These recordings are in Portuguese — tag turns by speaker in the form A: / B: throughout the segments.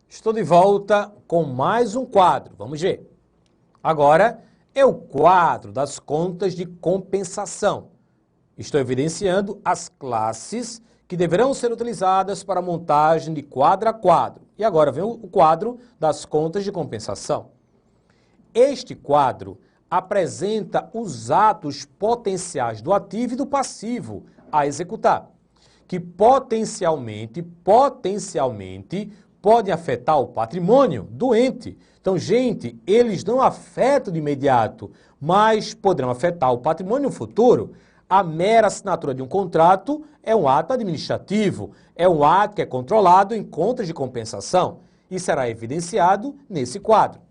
A: Estou de volta com mais um quadro. Vamos ver. Agora é o quadro das contas de compensação. Estou evidenciando as classes que deverão ser utilizadas para a montagem de quadro a quadro. E agora vem o quadro das contas de compensação. Este quadro apresenta os atos potenciais do ativo e do passivo a executar, que potencialmente podem afetar o patrimônio do ente. Então, gente, eles não afetam de imediato, mas poderão afetar o patrimônio futuro. A mera assinatura de um contrato é um ato administrativo, é um ato que é controlado em contas de compensação e será evidenciado nesse quadro.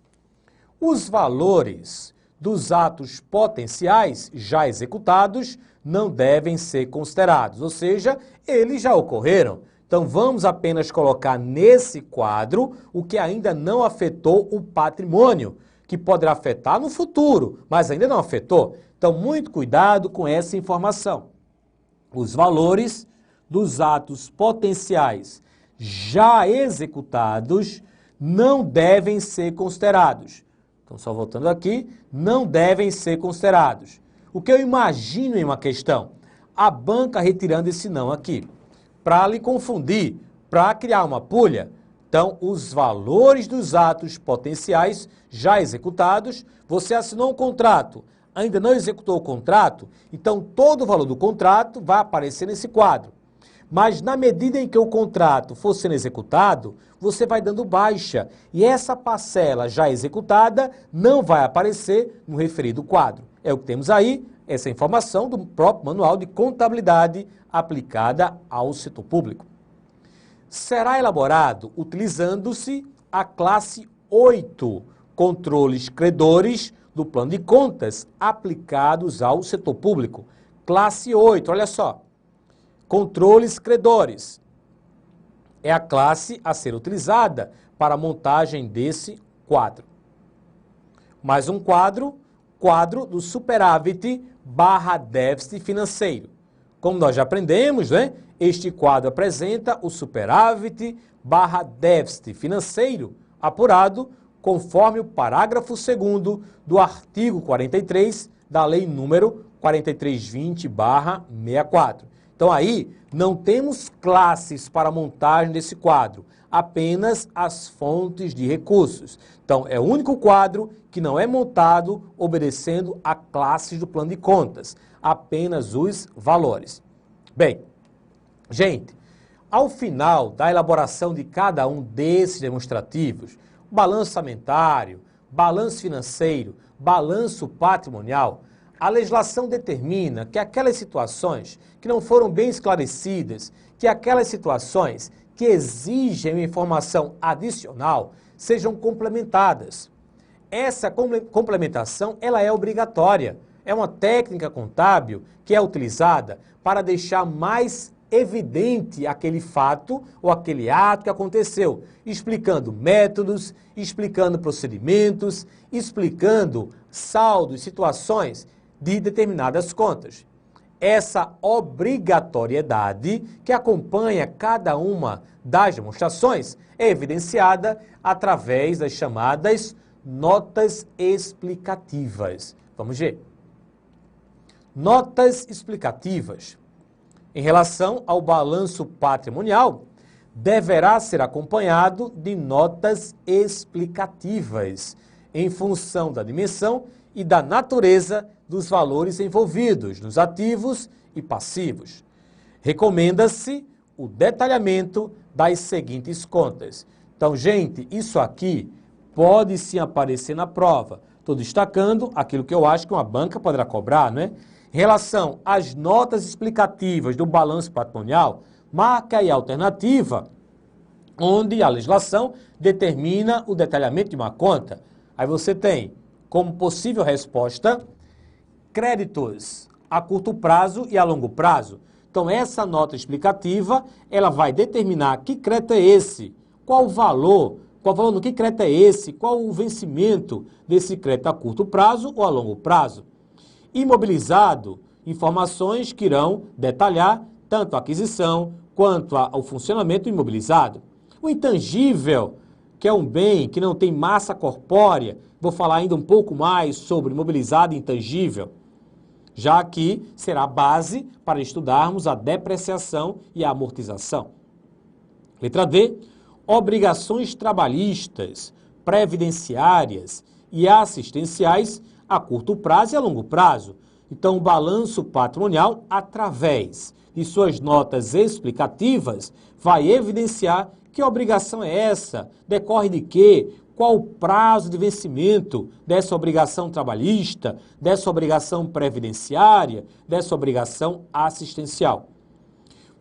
A: Os valores dos atos potenciais já executados não devem ser considerados, ou seja, eles já ocorreram. Então, vamos apenas colocar nesse quadro o que ainda não afetou o patrimônio, que poderá afetar no futuro, mas ainda não afetou. Então, muito cuidado com essa informação. Os valores dos atos potenciais já executados não devem ser considerados. Então, só voltando aqui, não devem ser considerados. O que eu imagino em uma questão? A banca retirando esse não aqui, para lhe confundir, para criar uma pulha. Então, os valores dos atos potenciais já executados, você assinou um contrato, ainda não executou o contrato, então todo o valor do contrato vai aparecer nesse quadro. Mas na medida em que o contrato for sendo executado, você vai dando baixa e essa parcela já executada não vai aparecer no referido quadro. É o que temos aí, essa informação do próprio Manual de Contabilidade aplicada ao setor público. Será elaborado utilizando-se a classe 8, controles credores do plano de contas aplicados ao setor público. Classe 8, olha só. Controles credores é a classe a ser utilizada para a montagem desse quadro. Mais um quadro do superávit barra déficit financeiro. Como nós já aprendemos, né? Este quadro apresenta o superávit barra déficit financeiro apurado conforme o parágrafo 2º do artigo 43 da Lei número 4320/64. Então aí não temos classes para a montagem desse quadro, apenas as fontes de recursos. Então é o único quadro que não é montado obedecendo a classes do plano de contas, apenas os valores. Bem, gente, ao final da elaboração de cada um desses demonstrativos, balanço orçamentário, balanço financeiro, balanço patrimonial, a legislação determina que aquelas situações que não foram bem esclarecidas, que aquelas situações que exigem uma informação adicional sejam complementadas. Essa complementação ela é obrigatória, é uma técnica contábil que é utilizada para deixar mais evidente aquele fato ou aquele ato que aconteceu, explicando métodos, explicando procedimentos, explicando saldos, situações de determinadas contas. Essa obrigatoriedade que acompanha cada uma das demonstrações é evidenciada através das chamadas notas explicativas. Vamos ver. Notas explicativas. Em relação ao balanço patrimonial, deverá ser acompanhado de notas explicativas, em função da dimensão e da natureza dos valores envolvidos nos ativos e passivos. Recomenda-se o detalhamento das seguintes contas. Então, gente, isso aqui pode sim aparecer na prova. Estou destacando aquilo que eu acho que uma banca poderá cobrar, não é? Em relação às notas explicativas do balanço patrimonial, marca aí a alternativa onde a legislação determina o detalhamento de uma conta. Aí você tem como possível resposta créditos a curto prazo e a longo prazo. Então essa nota explicativa, ela vai determinar que crédito é esse, qual o valor no que crédito é esse, qual o vencimento desse crédito a curto prazo ou a longo prazo. Imobilizado, informações que irão detalhar tanto a aquisição quanto ao funcionamento imobilizado. O intangível que é um bem que não tem massa corpórea, vou falar ainda um pouco mais sobre imobilizado e intangível, já que será a base para estudarmos a depreciação e a amortização. Letra D, obrigações trabalhistas, previdenciárias e assistenciais a curto prazo e a longo prazo. Então, o balanço patrimonial, através de suas notas explicativas, vai evidenciar que obrigação é essa, decorre de quê, qual o prazo de vencimento dessa obrigação trabalhista, dessa obrigação previdenciária, dessa obrigação assistencial.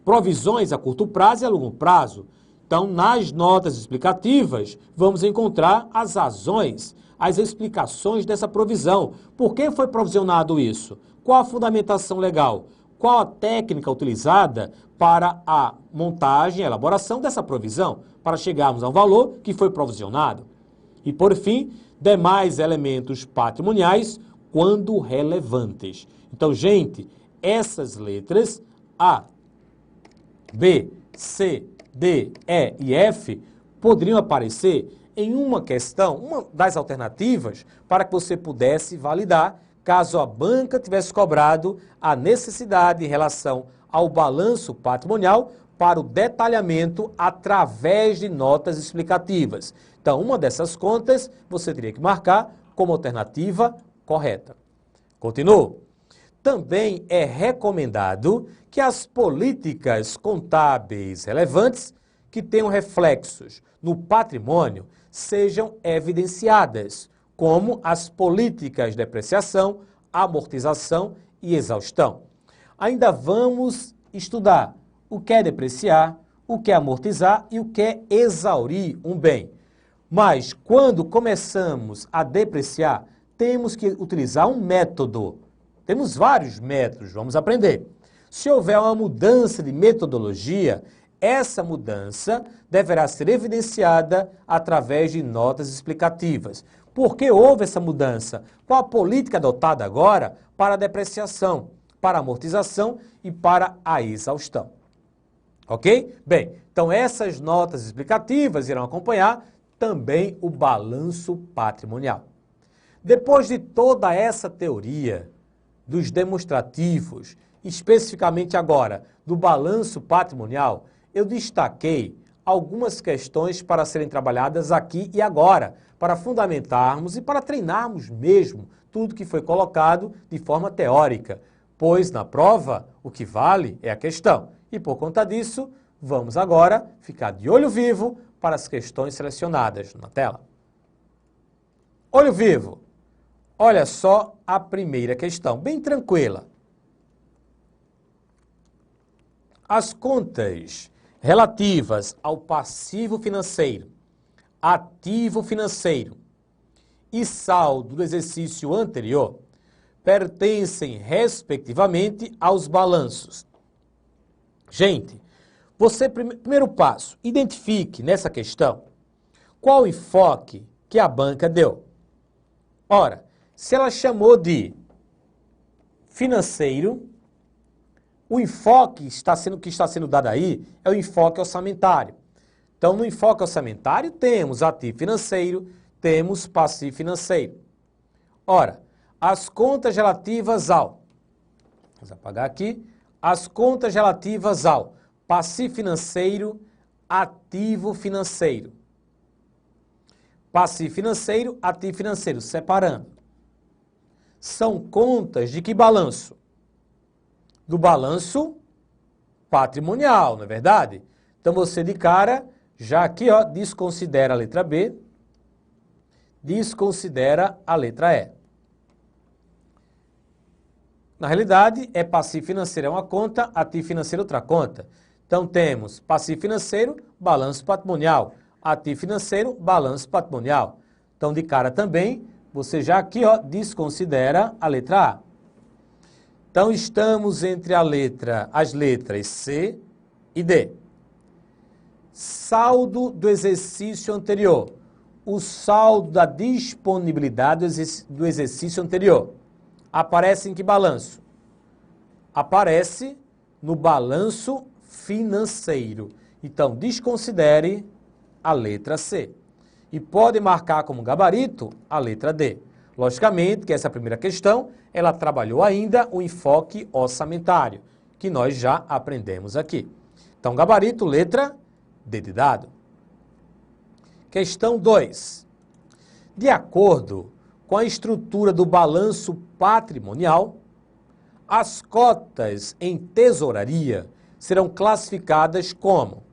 A: Provisões a curto prazo e a longo prazo. Então, nas notas explicativas, vamos encontrar as razões, as explicações dessa provisão. Por que foi provisionado isso? Qual a fundamentação legal? Qual a técnica utilizada para a montagem e elaboração dessa provisão, para chegarmos a um valor que foi provisionado? E, por fim, demais elementos patrimoniais quando relevantes. Então, gente, essas letras A, B, C, D, E e F poderiam aparecer em uma questão, uma das alternativas, para que você pudesse validar caso a banca tivesse cobrado a necessidade em relação ao balanço patrimonial para o detalhamento através de notas explicativas. Então, uma dessas contas você teria que marcar como alternativa correta. Continuo. Também é recomendado que as políticas contábeis relevantes que tenham reflexos no patrimônio sejam evidenciadas, como as políticas de depreciação, amortização e exaustão. Ainda vamos estudar o que é depreciar, o que é amortizar e o que é exaurir um bem. Mas quando começamos a depreciar, temos que utilizar um método. Temos vários métodos, vamos aprender. Se houver uma mudança de metodologia, essa mudança deverá ser evidenciada através de notas explicativas. Por que houve essa mudança? Qual a política adotada agora para a depreciação, para a amortização e para a exaustão? Ok? Bem, então essas notas explicativas irão acompanhar também o balanço patrimonial. Depois de toda essa teoria dos demonstrativos, especificamente agora do balanço patrimonial, eu destaquei algumas questões para serem trabalhadas aqui e agora, para fundamentarmos e para treinarmos mesmo tudo que foi colocado de forma teórica, pois na prova o que vale é a questão. E por conta disso, vamos agora ficar de olho vivo para as questões selecionadas na tela. Olho vivo. Olha só a primeira questão, bem tranquila. As contas relativas ao passivo financeiro, ativo financeiro e saldo do exercício anterior pertencem, respectivamente, aos balanços. Gente, você, primeiro passo, identifique nessa questão qual o enfoque que a banca deu. Ora, se ela chamou financeiro, o enfoque que está sendo dado aí é o enfoque orçamentário. Então, no enfoque orçamentário, temos ativo financeiro, temos passivo financeiro. Ora, as contas relativas ao... Vamos apagar aqui. As contas relativas ao passivo financeiro, ativo financeiro. Passivo financeiro, ativo financeiro, separando. São contas de que balanço? Do balanço patrimonial, não é verdade? Então, você de cara, já aqui, ó, desconsidera a letra B, desconsidera a letra E. Na realidade, passivo financeiro é uma conta, ativo financeiro outra conta. Então, temos passivo financeiro, balanço patrimonial, ativo financeiro, balanço patrimonial. Então, de cara também, você já aqui, ó, desconsidera a letra A. Então, estamos entre as letras C e D. Saldo do exercício anterior. O saldo da disponibilidade do exercício anterior. Aparece em que balanço? Aparece no balanço financeiro. Então, desconsidere a letra C. e podem marcar como gabarito a letra D. Logicamente que essa primeira questão, ela trabalhou ainda o enfoque orçamentário, que nós já aprendemos aqui. Então, gabarito, letra D de dado. Questão 2. De acordo com a estrutura do balanço patrimonial, as cotas em tesouraria serão classificadas como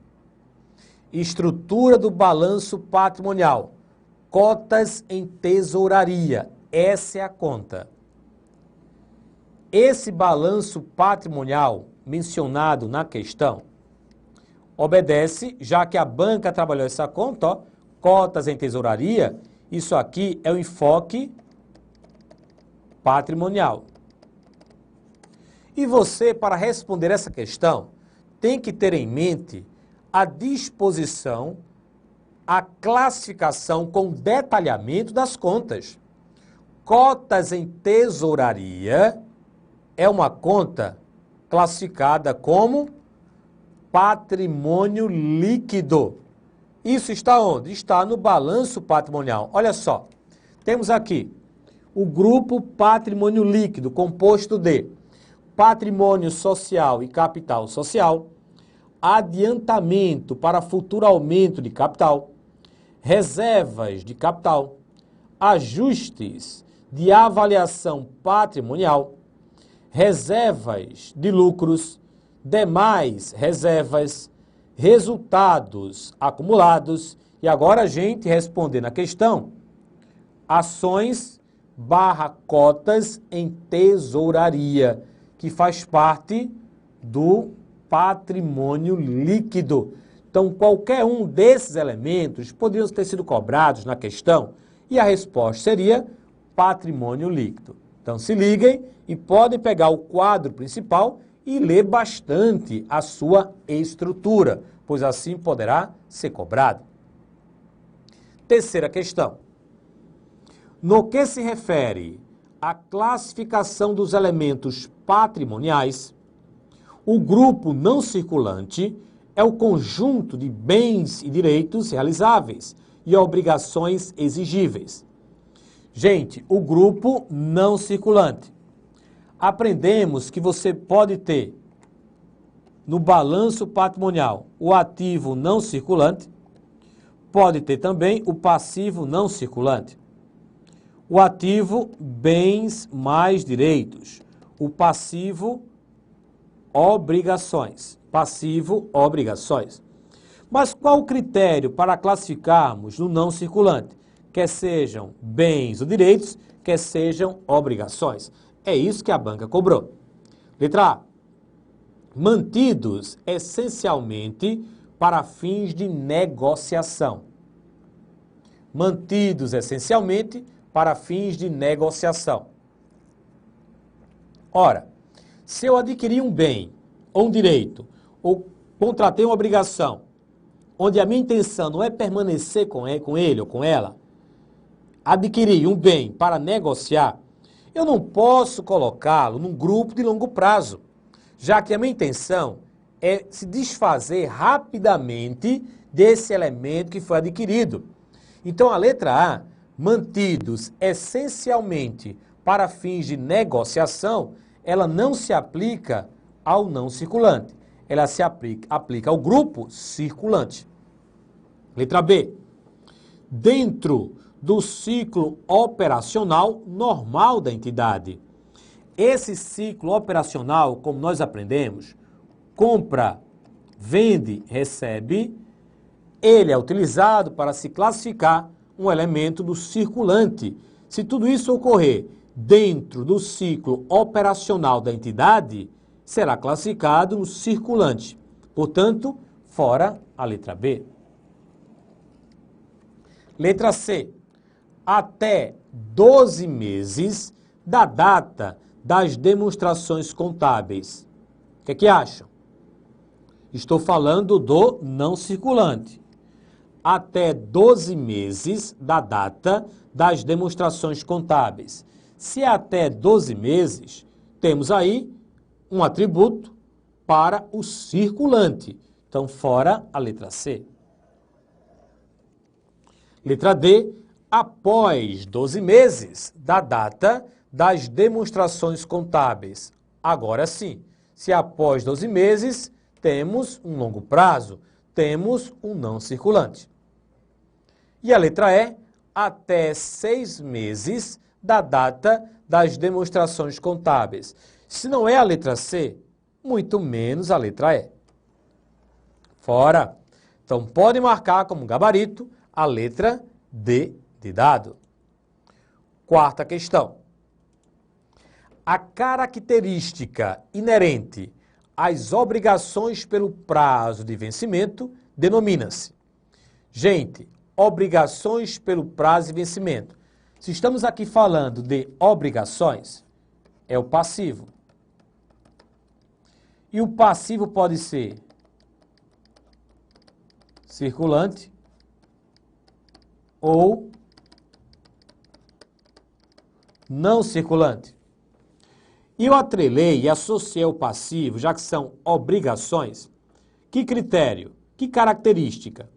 A: estrutura do balanço patrimonial, cotas em tesouraria. Essa é a conta. Esse balanço patrimonial mencionado na questão obedece, já que a banca trabalhou essa conta, ó, cotas em tesouraria, isso aqui é o enfoque patrimonial. E você, para responder essa questão, tem que ter em mente a disposição, a classificação com detalhamento das contas. Cotas em tesouraria é uma conta classificada como patrimônio líquido. Isso está onde? Está no balanço patrimonial. Olha só, temos aqui o grupo patrimônio líquido, composto de patrimônio social e capital social, adiantamento para futuro aumento de capital, reservas de capital, ajustes de avaliação patrimonial, reservas de lucros, demais reservas, resultados acumulados. E agora a gente respondendo a questão, ações / cotas em tesouraria, que faz parte do patrimônio líquido. Então, qualquer um desses elementos poderiam ter sido cobrados na questão e a resposta seria patrimônio líquido. Então, se liguem e podem pegar o quadro principal e ler bastante a sua estrutura, pois assim poderá ser cobrado. Terceira questão. No que se refere à classificação dos elementos patrimoniais, o grupo não circulante é o conjunto de bens e direitos realizáveis e obrigações exigíveis. Gente, o grupo não circulante. Aprendemos que você pode ter no balanço patrimonial o ativo não circulante, pode ter também o passivo não circulante. O ativo, bens mais direitos. O passivo, obrigações. Passivo, obrigações. Mas qual o critério para classificarmos no não circulante? Quer sejam bens ou direitos, quer sejam obrigações. É isso que a banca cobrou. Letra A. Mantidos essencialmente para fins de negociação. Mantidos essencialmente para fins de negociação. Ora, se eu adquiri um bem ou um direito, ou contratei uma obrigação, onde a minha intenção não é permanecer com ele ou com ela, adquiri um bem para negociar, eu não posso colocá-lo num grupo de longo prazo, já que a minha intenção é se desfazer rapidamente desse elemento que foi adquirido. Então, a letra A, mantidos essencialmente para fins de negociação, ela não se aplica ao não circulante. Ela se aplica ao grupo circulante. Letra B. Dentro do ciclo operacional normal da entidade. Esse ciclo operacional, como nós aprendemos, compra, vende, recebe, ele é utilizado para se classificar um elemento do circulante. Se tudo isso ocorrer dentro do ciclo operacional da entidade, será classificado no circulante. Portanto, fora a letra B. Letra C. Até 12 meses da data das demonstrações contábeis. O que é que acham? Estou falando do não circulante. Até 12 meses da data das demonstrações contábeis. Se é até 12 meses, temos aí um atributo para o circulante. Então, fora a letra C. Letra D, após 12 meses da data das demonstrações contábeis. Agora sim, se após 12 meses, temos um longo prazo, temos um não circulante. E a letra E, até 6 meses da data das demonstrações contábeis. Se não é a letra C, muito menos a letra E. Fora. Então, pode marcar como gabarito a letra D de dado. Quarta questão. A característica inerente às obrigações pelo prazo de vencimento denomina-se. Gente, obrigações pelo prazo de vencimento. Se estamos aqui falando de obrigações, é o passivo. E o passivo pode ser circulante ou não circulante. E eu atrelei e associei ao passivo, já que são obrigações, que critério, que característica?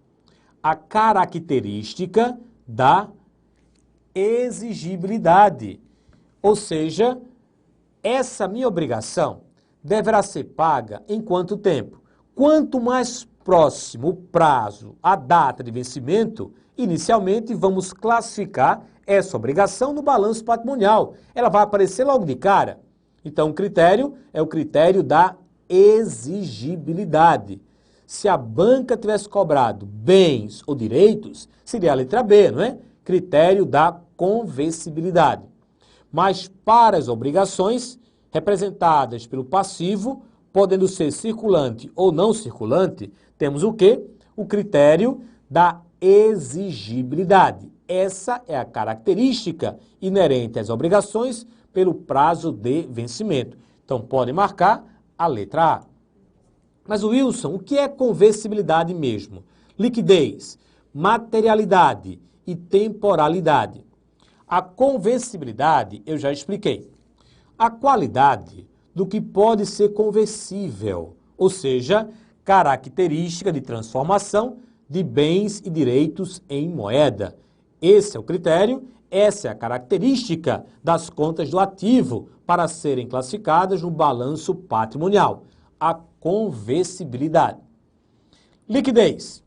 A: A característica da exigibilidade. Ou seja, essa minha obrigação deverá ser paga em quanto tempo? Quanto mais próximo o prazo, a data de vencimento, inicialmente vamos classificar essa obrigação no balanço patrimonial. Ela vai aparecer logo de cara. Então, o critério é o critério da exigibilidade. Se a banca tivesse cobrado bens ou direitos, seria a letra B, não é? Critério da convencibilidade. Mas para as obrigações representadas pelo passivo, podendo ser circulante ou não circulante, temos o quê? O critério da exigibilidade. Essa é a característica inerente às obrigações pelo prazo de vencimento. Então, pode marcar a letra A. Mas, Wilson, o que é convencibilidade mesmo? Liquidez, materialidade e temporalidade. A convencibilidade, eu já expliquei. A qualidade do que pode ser conversível, ou seja, característica de transformação de bens e direitos em moeda. Esse é o critério, essa é a característica das contas do ativo para serem classificadas no balanço patrimonial. A convencibilidade. Liquidez.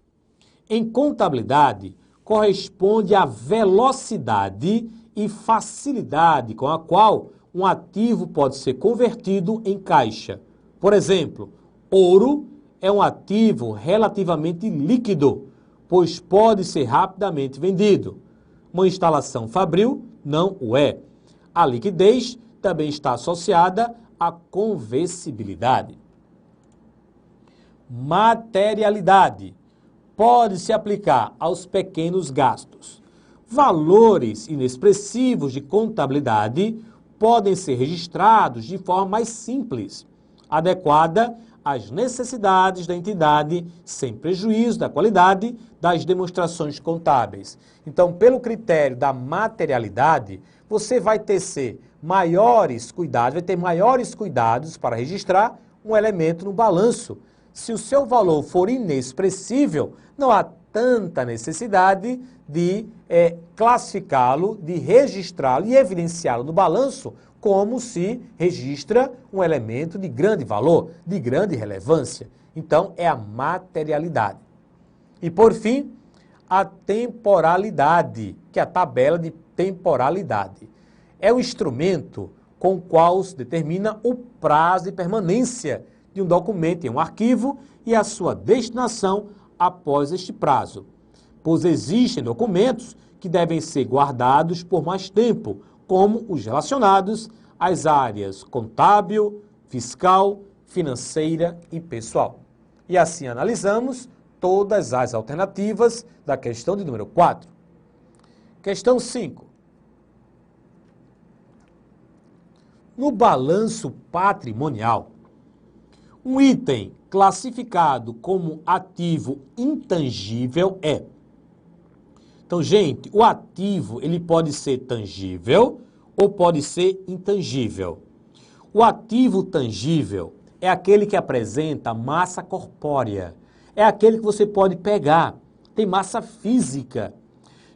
A: Em contabilidade, corresponde à velocidade e facilidade com a qual um ativo pode ser convertido em caixa. Por exemplo, ouro é um ativo relativamente líquido, pois pode ser rapidamente vendido. Uma instalação fabril não o é. A liquidez também está associada à convencibilidade. Materialidade. Pode se aplicar aos pequenos gastos. Valores inexpressivos de contabilidade podem ser registrados de forma mais simples, adequada às necessidades da entidade, sem prejuízo da qualidade das demonstrações contábeis. Então, pelo critério da materialidade, você vai ter maiores cuidados para registrar um elemento no balanço. Se o seu valor for inexpressível, não há tanta necessidade de classificá-lo, de registrá-lo e evidenciá-lo no balanço como se registra um elemento de grande valor, de grande relevância. Então, é a materialidade. E, por fim, a temporalidade, que é a tabela de temporalidade. É o instrumento com o qual se determina o prazo de permanência de um documento em um arquivo e a sua destinação após este prazo, pois existem documentos que devem ser guardados por mais tempo, como os relacionados às áreas contábil, fiscal, financeira e pessoal. E assim analisamos todas as alternativas da questão de número 4. Questão 5. No balanço patrimonial, um item classificado como ativo intangível é. Então, gente, o ativo ele pode ser tangível ou pode ser intangível. O ativo tangível é aquele que apresenta massa corpórea. É aquele que você pode pegar, tem massa física.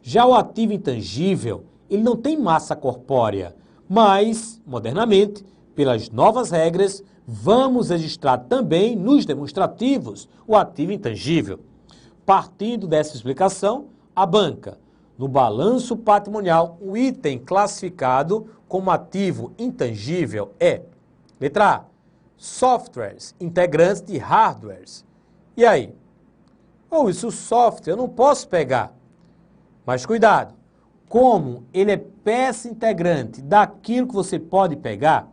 A: Já o ativo intangível, ele não tem massa corpórea, mas, modernamente, pelas novas regras, vamos registrar também nos demonstrativos o ativo intangível. Partindo dessa explicação, a banca, no balanço patrimonial, o item classificado como ativo intangível é, letra A, softwares integrantes de hardwares. E aí? Isso software eu não posso pegar. Mas cuidado, como ele é peça integrante daquilo que você pode pegar,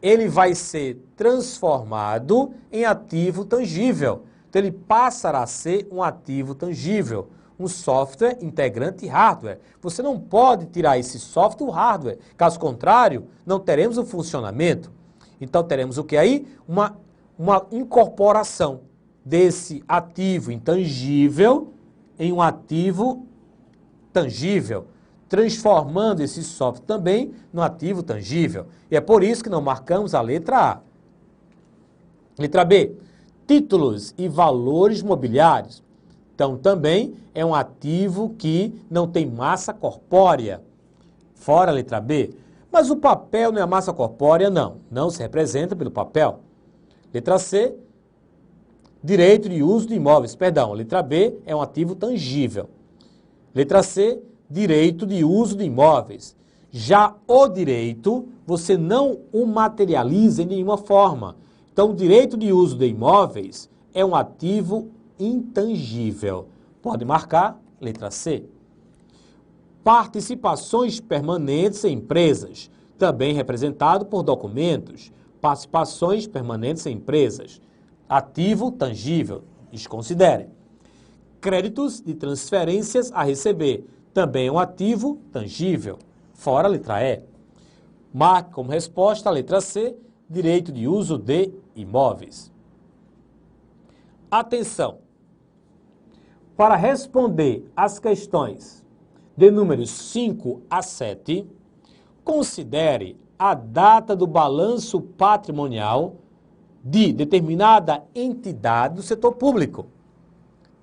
A: ele vai ser transformado em ativo tangível. Então ele passará a ser um ativo tangível, um software integrante hardware. Você não pode tirar esse software do hardware, caso contrário, não teremos o funcionamento. Então teremos o que aí? Uma incorporação desse ativo intangível em um ativo tangível, transformando esse software também no ativo tangível. E é por isso que não marcamos a letra A. Letra B, títulos e valores mobiliários. Então, também é um ativo que não tem massa corpórea. Fora a letra B. Mas o papel não é a massa corpórea, não. Não se representa pelo papel. Letra C, direito de uso de imóveis. Perdão, letra B é um ativo tangível. Letra C, direito de uso de imóveis. Já o direito, você não o materializa em nenhuma forma. Então, o direito de uso de imóveis é um ativo intangível. Pode marcar, letra C. Participações permanentes em empresas, também representado por documentos. Participações permanentes em empresas. Ativo tangível, desconsidere. Créditos de transferências a receber, também é um ativo tangível. Fora a letra E. Marque como resposta a letra C, direito de uso de imóveis. Atenção! Para responder às questões de números 5 a 7, considere a data do balanço patrimonial de determinada entidade do setor público.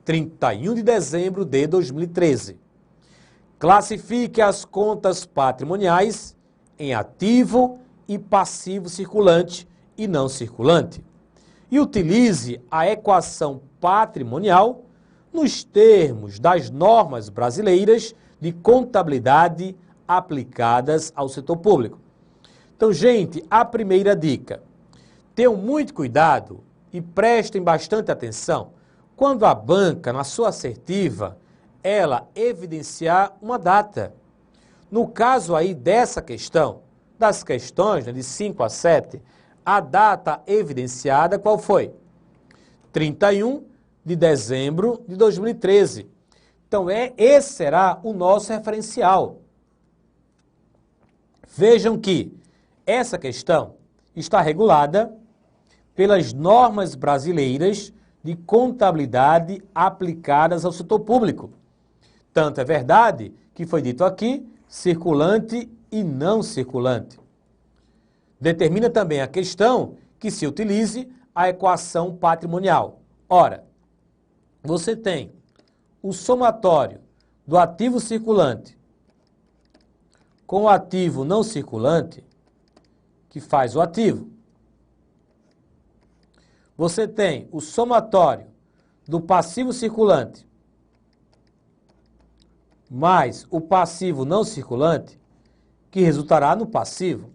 A: 31 de dezembro de 2013. Classifique as contas patrimoniais em ativo e passivo circulante e não circulante. E utilize a equação patrimonial nos termos das normas brasileiras de contabilidade aplicadas ao setor público. Então, gente, a primeira dica. Tenham muito cuidado e prestem bastante atenção quando a banca, na sua assertiva, ela evidenciar uma data. No caso aí dessa questão, das questões de 5 a 7, a data evidenciada qual foi? 31 de dezembro de 2013. Então, esse será o nosso referencial. Vejam que essa questão está regulada pelas normas brasileiras de contabilidade aplicadas ao setor público. Tanto é verdade que foi dito aqui, circulante e não circulante. Determina também a questão que se utilize a equação patrimonial. Ora, você tem o somatório do ativo circulante com o ativo não circulante, que faz o ativo. Você tem o somatório do passivo circulante mais o passivo não circulante, que resultará no passivo.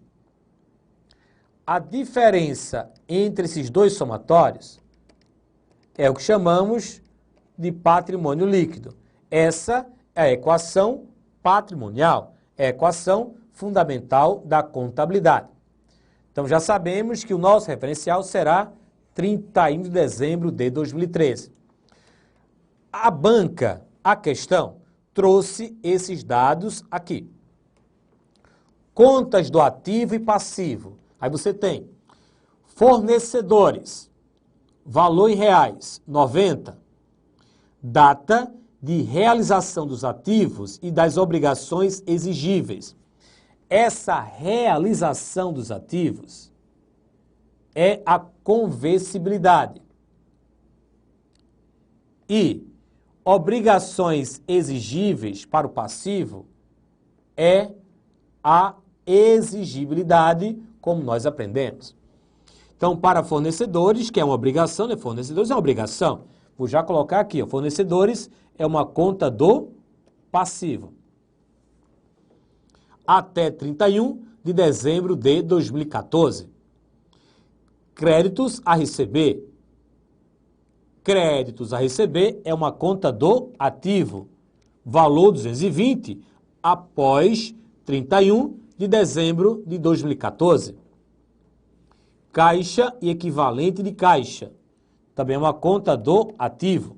A: A diferença entre esses dois somatórios é o que chamamos de patrimônio líquido. Essa é a equação patrimonial, é a equação fundamental da contabilidade. Então já sabemos que o nosso referencial será 31 de dezembro de 2013. A banca, a questão, trouxe esses dados aqui. Contas do ativo e passivo. Aí você tem fornecedores, valor em reais, 90. Data de realização dos ativos e das obrigações exigíveis. Essa realização dos ativos é a conversibilidade. E Obrigações exigíveis para o passivo é a exigibilidade, como nós aprendemos. Então, para fornecedores, que é uma obrigação, né? Fornecedores é uma obrigação. Vou já colocar aqui, ó, fornecedores é uma conta do passivo. Até 31 de dezembro de 2014. Créditos a receber. Créditos a receber é uma conta do ativo. Valor 220 após 31 de dezembro de 2014. Caixa e equivalente de caixa. Também é uma conta do ativo.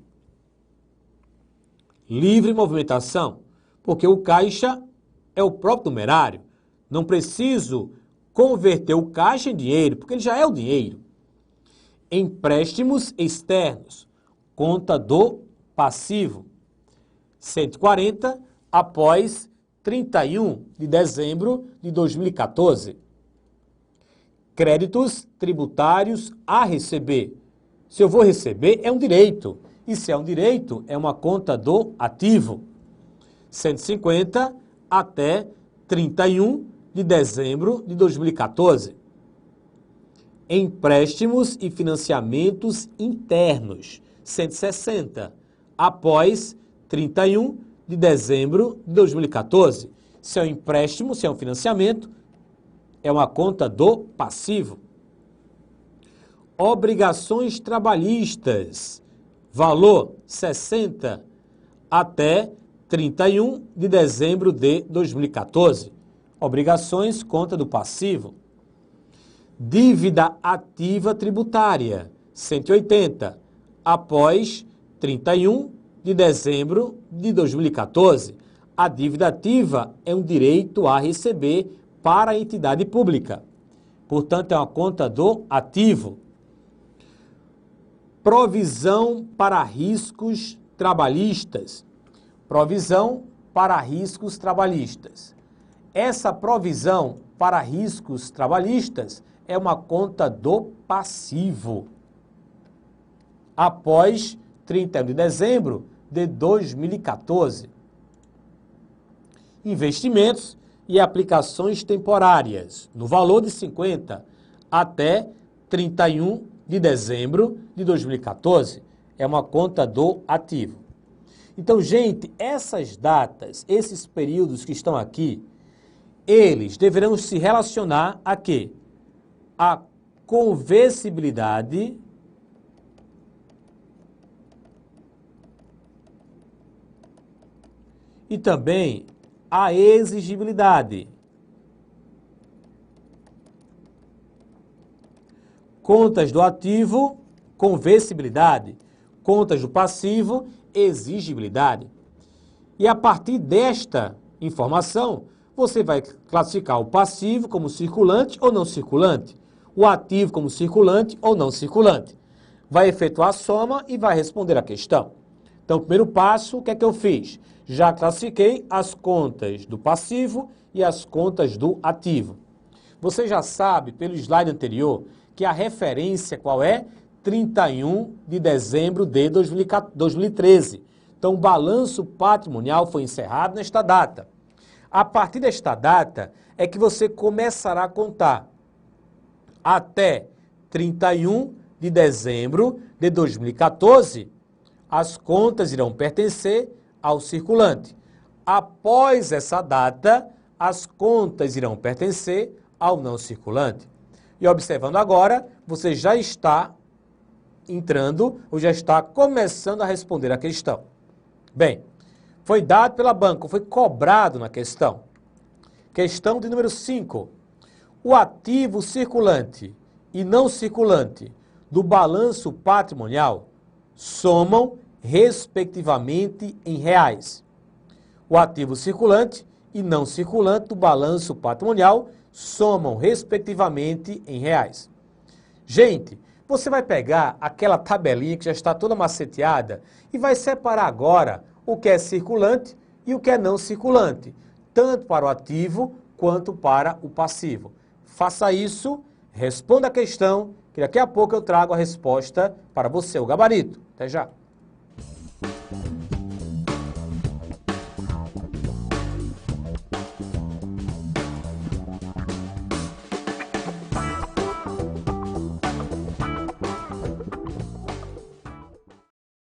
A: Livre movimentação, porque o caixa é o próprio numerário. Não preciso converter o caixa em dinheiro, porque ele já é o dinheiro. Empréstimos externos, conta do passivo. 140 após 31 de dezembro de 2014. Créditos tributários a receber. Se eu vou receber, é um direito. E se é um direito, é uma conta do ativo. 150 até 31 de dezembro de 2014. Empréstimos e financiamentos internos. 160 após 31 de dezembro de 2014. Se é um empréstimo, se é um financiamento, é uma conta do passivo. Obrigações trabalhistas. Valor 60 até 31 de dezembro de 2014. Obrigações, conta do passivo. Dívida ativa tributária, 180, após 31 de dezembro de 2014. A dívida ativa é um direito a receber para a entidade pública. Portanto, é uma conta do ativo. Provisão para riscos trabalhistas. Provisão para riscos trabalhistas. Essa provisão para riscos trabalhistas é uma conta do passivo. Após 31 de dezembro de 2014. Investimentos e aplicações temporárias, no valor de 50 até 31 de dezembro de 2014. É uma conta do ativo. Então, gente, essas datas, esses períodos que estão aqui, eles deverão se relacionar a quê? A conversibilidade e também a exigibilidade. Contas do ativo, conversibilidade. Contas do passivo, exigibilidade. E a partir desta informação, você vai classificar o passivo como circulante ou não circulante, o ativo como circulante ou não circulante. Vai efetuar a soma e vai responder a questão. Então, o primeiro passo, o que é que eu fiz? Já classifiquei as contas do passivo e as contas do ativo. Você já sabe, pelo slide anterior, que a referência qual é? 31 de dezembro de 2013. Então, o balanço patrimonial foi encerrado nesta data. A partir desta data é que você começará a contar até 31 de dezembro de 2014, as contas irão pertencer ao circulante. Após essa data, as contas irão pertencer ao não circulante. E observando agora, você já está entrando ou já está começando a responder a questão. Bem, foi dado pela banca, foi cobrado na questão. Questão de número 5. O ativo circulante e não circulante do balanço patrimonial somam, respectivamente, em reais. O ativo circulante e não circulante do balanço patrimonial somam, respectivamente, em reais. Gente, você vai pegar aquela tabelinha que já está toda maceteada e vai separar agora o que é circulante e o que é não circulante, tanto para o ativo quanto para o passivo. Faça isso, responda a questão, que daqui a pouco eu trago a resposta para você, o gabarito. Até já.